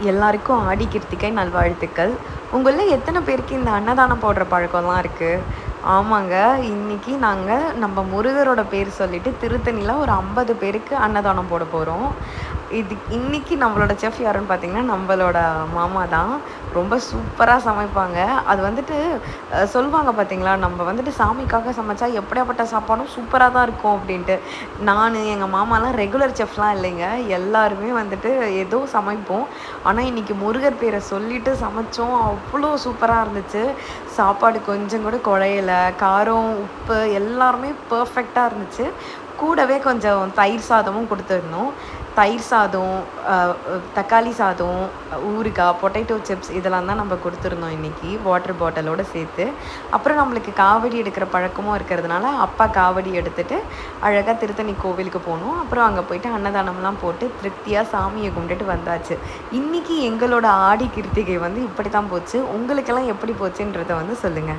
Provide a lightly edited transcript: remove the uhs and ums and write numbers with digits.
எல்லாருக்கும் ஆடி கிருத்திகை நல்வாழ்த்துக்கள். உங்கள்ல எத்தன பேருக்கு இந்த அன்னதானம் போடுற பழக்கம்லாம் இருக்கு? ஆமாங்க. இன்னைக்கு நாங்க நம்ம முருகரோட பேர் சொல்லிட்டு திருத்தணில ஒரு 50 பேருக்கு அன்னதானம் போட போறோம். இன்னைக்கு நம்மளோட செஃப் யாருன்னு பார்த்தீங்கன்னா, நம்மளோட மாமா தான். ரொம்ப சூப்பரா சமைப்பாங்க. அது வந்துட்டு சொல்லுவாங்க பார்த்தீங்களா, நம்ம வந்துட்டு சாமிக்காக சமைச்சா எப்படியாப்பட்ட சாப்பாடும் சூப்பரா தான் இருக்கும் அப்படின்ட்டு. நானு, எங்க மாமாலாம் ரெகுலர் செஃப்லாம் இல்லைங்க. எல்லாருமே வந்துட்டு ஏதோ சமைப்போம். ஆனா, இன்னைக்கு முருகர் பேர சொல்லிட்டு சமைச்சோம். அவ்ளோ சூப்பரா இருந்துச்சு. சாப்பாடு கொஞ்சம் கூட குழையல. காரம், உப்பு எல்லாருமே பெர்ஃபெக்ட்டா இருந்துச்சு. கூடவே கொஞ்சம் தயிர் சாதமும் குடுத்துருந்தோம். தயிர் சாதம், அ தக்காளி சாதம், ஊறுகாய், பொட்டேட்டோ சிப்ஸ் இதெல்லாம் தான் நம்ம குடுத்துருந்தோம் இன்னைக்கு. வாட்டர் பாட்டிலோட சேர்த்து. அப்புறம் நம்மளுக்கு காவடி எடுக்கிற பழக்கமும் இருக்கிறதுனால, அப்பா காவடி எடுத்துட்டு அழகா திருத்தணி கோவிலுக்கு போனோம். அப்புறம் அங்க போயிட்டு அன்னதானம்லாம் போட்டு திருப்தியா சாமிய கும்பிட்டுட்டு வந்தாச்சு. இன்னைக்கு எங்களோட ஆடி கிருத்திகை வந்து இப்படி தான் போச்சு. உங்களுக்கெல்லாம் எப்படி போச்சுன்றத வந்து சொல்லுங்க.